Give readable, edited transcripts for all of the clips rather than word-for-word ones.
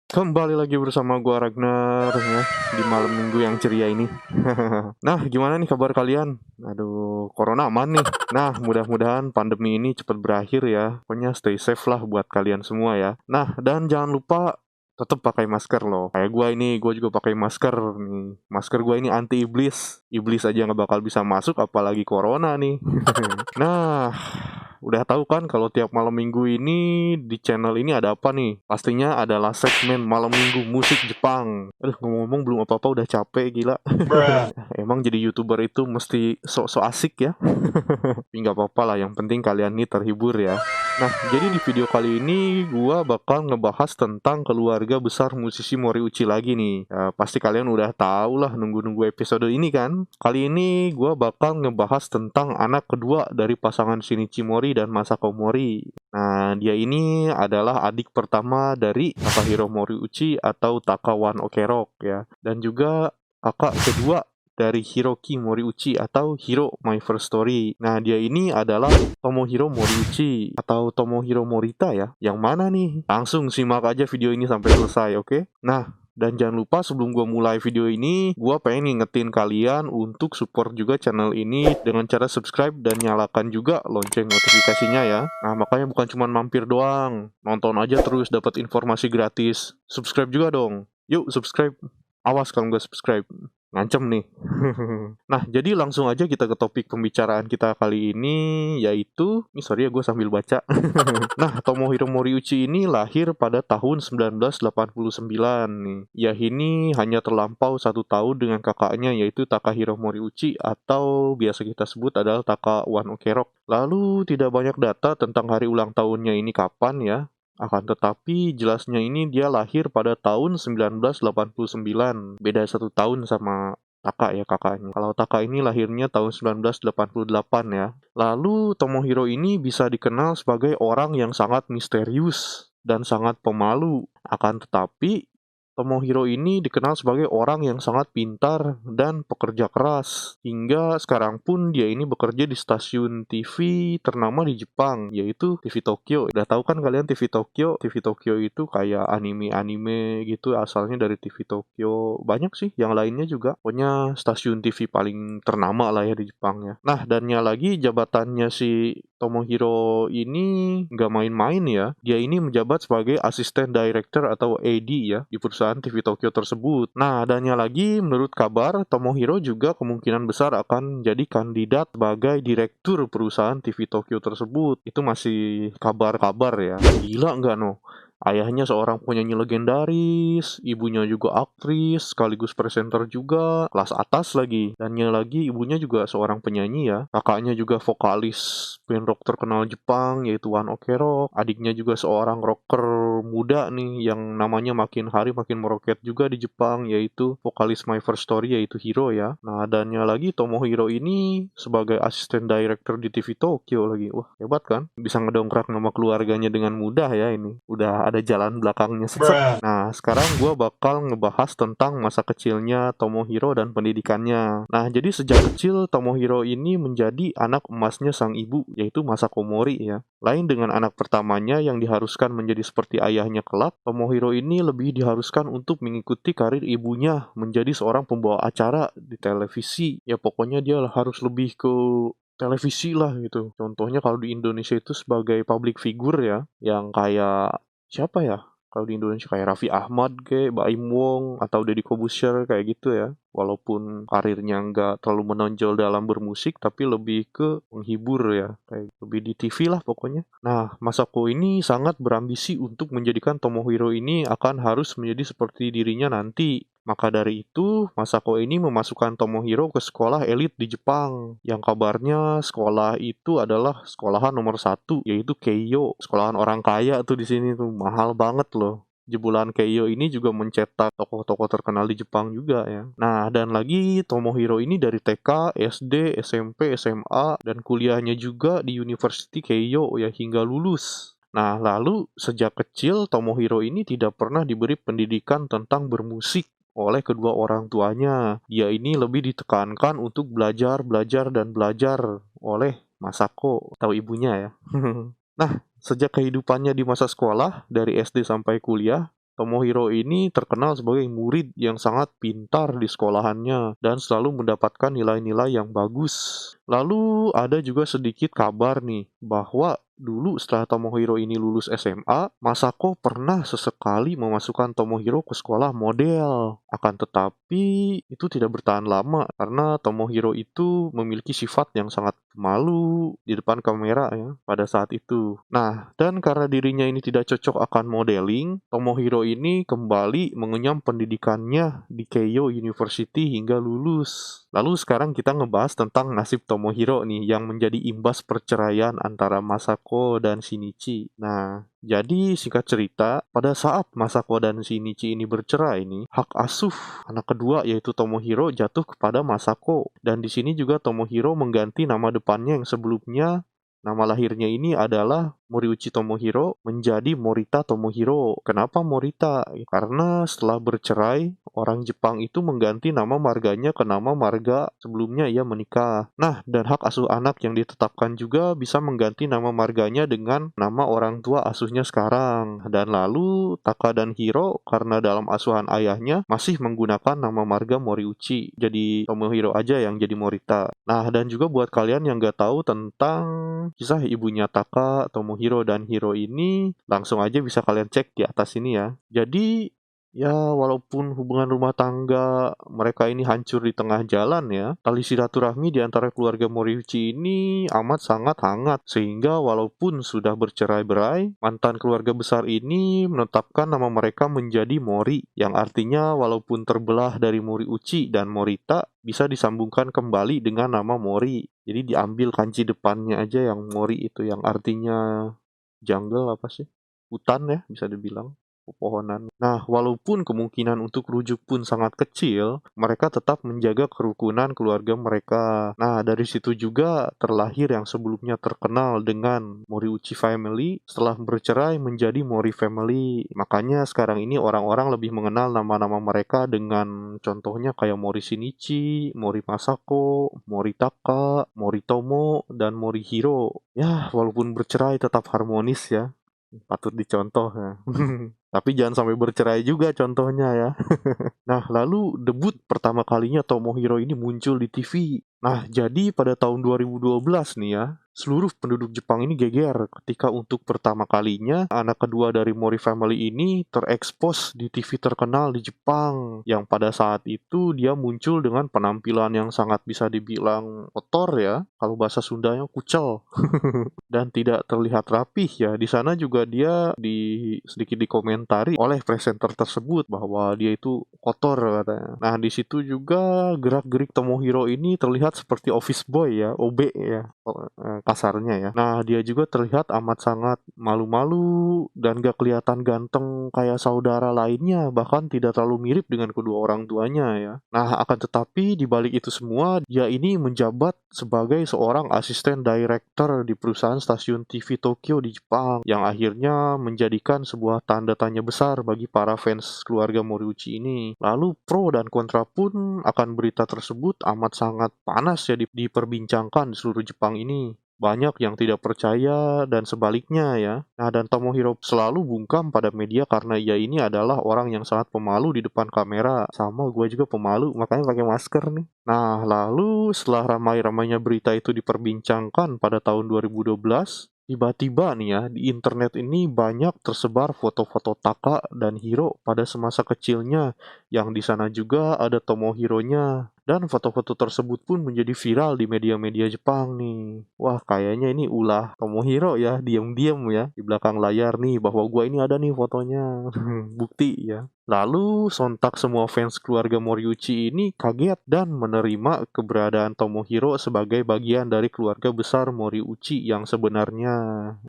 Kembali lagi bersama gua Ragnar ya di malam minggu yang ceria ini. Nah, gimana nih kabar kalian? Aduh, corona aman nih. Nah, mudah-mudahan pandemi ini cepat berakhir ya. Pokoknya stay safe lah buat kalian semua ya. Nah, dan jangan lupa tetap pakai masker loh. Kayak gua ini, gua juga pakai masker nih. Masker gua ini anti iblis. Iblis aja nggak bakal bisa masuk, apalagi corona nih. Nah, udah tahu kan kalau tiap malam minggu ini di channel ini ada apa nih? Pastinya adalah segmen malam minggu musik Jepang. Aduh, ngomong-ngomong belum apa-apa udah capek gila. Emang jadi YouTuber itu mesti sok-sok asik ya? Tapi nggak apa-apa lah, yang penting kalian nih terhibur ya. Nah, jadi di video kali ini gua bakal ngebahas tentang keluarga besar musisi Moriuchi lagi nih. Ya, pasti kalian udah tahu lah nunggu-nunggu episode ini kan. Kali ini gua bakal ngebahas tentang anak kedua dari pasangan Shinichi Mori dan Masako Mori. Nah, dia ini adalah adik pertama dari Takahiro Moriuchi atau Takawan Okerok ya. Dan juga kakak kedua dari Hiroki Moriuchi atau Hiro My First Story. Nah, dia ini adalah Tomohiro Moriuchi atau Tomohiro Morita ya. Yang mana nih? Langsung simak aja video ini sampai selesai, oke? Nah, dan jangan lupa sebelum gue mulai video ini, gue pengen ngingetin kalian untuk support juga channel ini dengan cara subscribe dan nyalakan juga lonceng notifikasinya ya. Nah, makanya bukan cuma mampir doang, nonton aja terus dapat informasi gratis. Subscribe juga dong. Yuk, subscribe. Awas kalau nggak subscribe. Ngancem nih. Nah, jadi langsung aja kita ke topik pembicaraan kita kali ini, yaitu, ini sorry ya gue sambil baca. Nah, Tomohiro Moriuchi ini lahir pada tahun 1989 nih. Ia ini hanya terlampau 1 tahun dengan kakaknya, yaitu Takahiro Moriuchi atau biasa kita sebut adalah Takawan Okerok. Lalu tidak banyak data tentang hari ulang tahunnya ini kapan ya. Akan tetapi jelasnya ini dia lahir pada tahun 1989. Beda 1 tahun sama Taka ya kakaknya. Kalau Taka ini lahirnya tahun 1988 ya. Lalu Tomohiro ini bisa dikenal sebagai orang yang sangat misterius dan sangat pemalu. Akan tetapi Tomohiro ini dikenal sebagai orang yang sangat pintar dan pekerja keras. Hingga sekarang pun dia ini bekerja di stasiun TV ternama di Jepang, yaitu TV Tokyo. Udah tahu kan kalian TV Tokyo? TV Tokyo itu kayak anime-anime gitu, asalnya dari TV Tokyo. Banyak sih yang lainnya juga. Pokoknya stasiun TV paling ternama lah ya di Jepang ya. Nah, dannya lagi jabatannya si Tomohiro ini nggak main-main ya. Dia ini menjabat sebagai asisten director atau AD ya di perusahaan TV Tokyo tersebut. Nah, adanya lagi menurut kabar Tomohiro juga kemungkinan besar akan jadi kandidat sebagai direktur perusahaan TV Tokyo tersebut. Itu masih kabar-kabar ya. Gila nggak no? Ayahnya seorang penyanyi legendaris, ibunya juga aktris, sekaligus presenter juga, kelas atas lagi. Dannya lagi ibunya juga seorang penyanyi ya. Kakaknya juga vokalis band rock terkenal Jepang yaitu One Ok Rock. Adiknya juga seorang rocker muda nih yang namanya makin hari makin meroket juga di Jepang, yaitu vokalis My First Story yaitu Hiro ya. Nah, dannya lagi Tomohiro ini sebagai asisten director di TV Tokyo lagi. Wah, hebat kan? Bisa ngedongkrak nama keluarganya dengan mudah ya ini. Udah ada jalan belakangnya. Nah, sekarang gue bakal ngebahas tentang masa kecilnya Tomohiro dan pendidikannya. Nah, jadi sejak kecil Tomohiro ini menjadi anak emasnya sang ibu, yaitu Masako Mori ya. Lain dengan anak pertamanya yang diharuskan menjadi seperti ayahnya kelak, Tomohiro ini lebih diharuskan untuk mengikuti karir ibunya menjadi seorang pembawa acara di televisi. Ya pokoknya dia harus lebih ke televisi lah gitu. Contohnya kalau di Indonesia itu sebagai public figure ya, yang kayak siapa ya? Kalau di Indonesia kayak Raffi Ahmad kayak Baim Wong atau Deddy Corbuzier kayak gitu ya. Walaupun karirnya nggak terlalu menonjol dalam bermusik, tapi lebih ke menghibur ya. Kayak lebih di TV lah pokoknya. Nah, Masako ini sangat berambisi untuk menjadikan Tomohiro ini akan harus menjadi seperti dirinya nanti. Maka dari itu, Masako ini memasukkan Tomohiro ke sekolah elit di Jepang. Yang kabarnya sekolah itu adalah sekolahan nomor 1, yaitu Keio. Sekolahan orang kaya tuh di sini tuh, mahal banget loh. Jebolan Keio ini juga mencetak tokoh-tokoh terkenal di Jepang juga ya. Nah, dan lagi Tomohiro ini dari TK, SD, SMP, SMA, dan kuliahnya juga di University Keio ya hingga lulus. Nah, lalu sejak kecil Tomohiro ini tidak pernah diberi pendidikan tentang bermusik oleh kedua orang tuanya. Dia ini lebih ditekankan untuk belajar, belajar, dan belajar oleh Masako atau ibunya ya. Nah, sejak kehidupannya di masa sekolah, dari SD sampai kuliah, Tomohiro ini terkenal sebagai murid yang sangat pintar di sekolahannya dan selalu mendapatkan nilai-nilai yang bagus. Lalu ada juga sedikit kabar nih bahwa dulu setelah Tomohiro ini lulus SMA, Masako pernah sesekali memasukkan Tomohiro ke sekolah model. Akan tetapi itu tidak bertahan lama karena Tomohiro itu memiliki sifat yang sangat malu di depan kamera ya pada saat itu. Nah, dan karena dirinya ini tidak cocok akan modeling, Tomohiro ini kembali mengenyam pendidikannya di Keio University hingga lulus. Lalu sekarang kita ngebahas tentang nasib Tomohiro nih yang menjadi imbas perceraian antara Masako dan Shinichi. Nah, jadi singkat cerita, pada saat Masako dan Shinichi ini bercerai nih, hak asuh anak kedua yaitu Tomohiro jatuh kepada Masako. Dan di sini juga Tomohiro mengganti nama depannya yang sebelumnya nama lahirnya ini adalah Moriuchi Tomohiro menjadi Morita Tomohiro. Kenapa Morita? Karena setelah bercerai, orang Jepang itu mengganti nama marganya ke nama marga sebelumnya ia menikah. Nah, dan hak asuh anak yang ditetapkan juga bisa mengganti nama marganya dengan nama orang tua asuhnya sekarang. Dan lalu Taka dan Hiro karena dalam asuhan ayahnya masih menggunakan nama marga Moriuchi. Jadi Tomohiro aja yang jadi Morita. Nah, dan juga buat kalian yang gak tahu tentang kisah ibunya Taka, Tomohiro, dan Hiro ini, langsung aja bisa kalian cek di atas ini ya. Jadi, ya walaupun hubungan rumah tangga mereka ini hancur di tengah jalan ya, tali silaturahmi di antara keluarga Moriuchi ini amat sangat hangat. Sehingga walaupun sudah bercerai-berai, mantan keluarga besar ini menetapkan nama mereka menjadi Mori, yang artinya walaupun terbelah dari Moriuchi dan Morita, bisa disambungkan kembali dengan nama Mori. Jadi diambil kanji depannya aja yang Mori itu yang artinya jungle apa sih? Hutan ya bisa dibilang. Pepohonan. Nah, walaupun kemungkinan untuk rujuk pun sangat kecil, mereka tetap menjaga kerukunan keluarga mereka. Nah, dari situ juga terlahir yang sebelumnya terkenal dengan Moriuchi Family, setelah bercerai menjadi Mori Family. Makanya sekarang ini orang-orang lebih mengenal nama-nama mereka dengan contohnya kayak Mori Shinichi, Mori Masako, Mori Taka, Mori Tomo, dan Mori Hiro. Ya, walaupun bercerai tetap harmonis ya. Patut dicontoh ya. Tapi jangan sampai bercerai juga contohnya ya. Nah, lalu debut pertama kalinya Tomohiro ini muncul di TV. Nah, jadi pada tahun 2012 nih ya, seluruh penduduk Jepang ini geger ketika untuk pertama kalinya anak kedua dari Mori Family ini terekspos di TV terkenal di Jepang. Yang pada saat itu dia muncul dengan penampilan yang sangat bisa dibilang kotor ya. Kalau bahasa Sundanya kucel. Dan tidak terlihat rapih ya. Di sana juga dia sedikit dikomentari oleh presenter tersebut bahwa dia itu kotor katanya. Nah, di situ juga gerak-gerik Tomohiro ini terlihat seperti office boy ya, OB ya, kasarnya ya. Nah, dia juga terlihat amat sangat malu-malu dan gak kelihatan ganteng kayak saudara lainnya, bahkan tidak terlalu mirip dengan kedua orang tuanya ya. Nah, akan tetapi di balik itu semua, dia ini menjabat sebagai seorang asisten director di perusahaan stasiun TV Tokyo di Jepang, yang akhirnya menjadikan sebuah tanda tanya besar bagi para fans keluarga Moriuchi ini. Lalu pro dan kontra pun akan berita tersebut amat sangat panas ya diperbincangkan di seluruh Jepang ini. Banyak yang tidak percaya dan sebaliknya ya. Nah, dan Tomohiro selalu bungkam pada media karena ia ini adalah orang yang sangat pemalu di depan kamera. Sama gue juga pemalu, makanya pakai masker nih. Nah, lalu setelah ramai-ramainya berita itu diperbincangkan pada tahun 2012, tiba-tiba nih ya, di internet ini banyak tersebar foto-foto Taka dan Hiro pada semasa kecilnya, yang di sana juga ada Tomohiro-nya. Dan foto-foto tersebut pun menjadi viral di media-media Jepang nih. Wah, kayaknya ini ulah Tomohiro ya, diam-diam ya, di belakang layar nih, bahwa gua ini ada nih fotonya. Bukti ya. Lalu, sontak semua fans keluarga Moriuchi ini kaget dan menerima keberadaan Tomohiro sebagai bagian dari keluarga besar Moriuchi yang sebenarnya.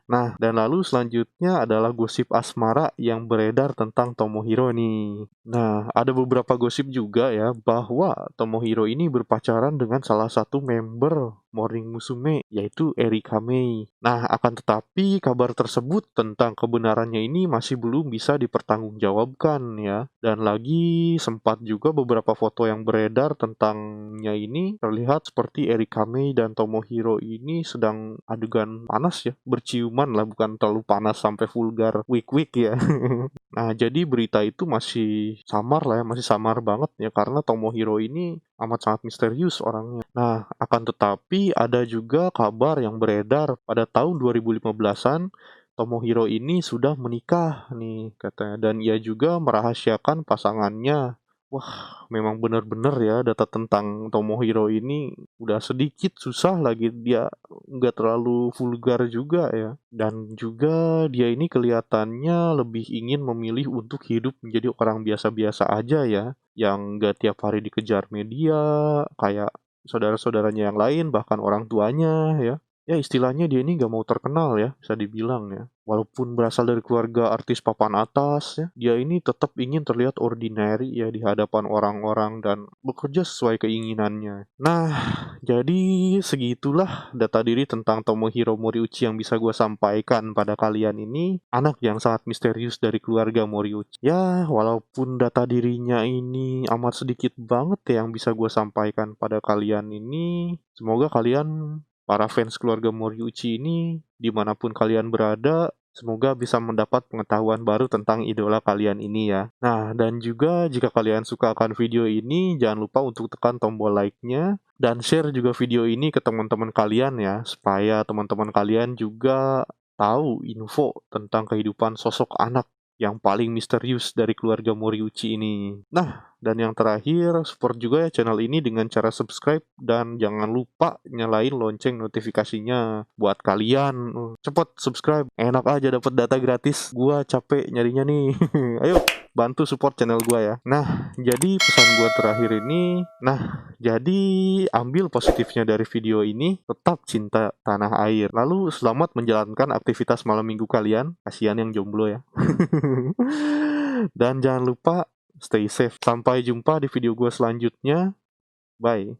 Nah, dan lalu selanjutnya adalah gosip asmara yang beredar tentang Tomohiro nih. Nah, ada beberapa gosip juga ya bahwa Tomohiro ini berpacaran dengan salah satu member Morning Musume, yaitu Erika Mei. Nah, akan tetapi kabar tersebut tentang kebenarannya ini masih belum bisa dipertanggungjawabkan ya. Dan lagi sempat juga beberapa foto yang beredar tentangnya ini terlihat seperti Erika Mei dan Tomohiro ini sedang adegan panas ya, berciuman lah, bukan terlalu panas sampai vulgar wik-wik ya. Nah, jadi berita itu masih samar lah ya, masih samar banget ya, karena Tomohiro ini amat sangat misterius orangnya. Nah, akan tetapi ada juga kabar yang beredar pada tahun 2015-an, Tomohiro ini sudah menikah nih katanya, dan ia juga merahasiakan pasangannya. Wah, memang benar-benar ya, data tentang Tomohiro ini udah sedikit susah lagi, dia nggak terlalu vulgar juga ya. Dan juga dia ini kelihatannya lebih ingin memilih untuk hidup menjadi orang biasa-biasa aja ya, yang nggak tiap hari dikejar media, kayak saudara-saudaranya yang lain, bahkan orang tuanya ya. Ya istilahnya dia ini nggak mau terkenal ya, bisa dibilang ya. Walaupun berasal dari keluarga artis papan atas ya, dia ini tetap ingin terlihat ordinary ya di hadapan orang-orang dan bekerja sesuai keinginannya. Nah, jadi segitulah data diri tentang Tomohiro Moriuchi yang bisa gue sampaikan pada kalian ini. Anak yang sangat misterius dari keluarga Moriuchi. Ya, walaupun data dirinya ini amat sedikit banget ya yang bisa gue sampaikan pada kalian ini. Semoga kalian, para fans keluarga Moriuchi ini, dimanapun kalian berada, semoga bisa mendapat pengetahuan baru tentang idola kalian ini ya. Nah, dan juga jika kalian suka akan video ini, jangan lupa untuk tekan tombol like-nya, dan share juga video ini ke teman-teman kalian ya, supaya teman-teman kalian juga tahu info tentang kehidupan sosok anak yang paling misterius dari keluarga Moriuchi ini. Nah, dan yang terakhir, support juga ya channel ini dengan cara subscribe, dan jangan lupa nyalain lonceng notifikasinya buat kalian. Cepet subscribe, enak aja dapat data gratis. Gua capek nyarinya nih. Ayo bantu support channel gua ya. Nah, jadi pesan gua terakhir ini, jadi ambil positifnya dari video ini, tetap cinta tanah air. Lalu selamat menjalankan aktivitas malam minggu kalian. Kasihan yang jomblo ya. Dan jangan lupa stay safe. Sampai jumpa di video gue selanjutnya. Bye.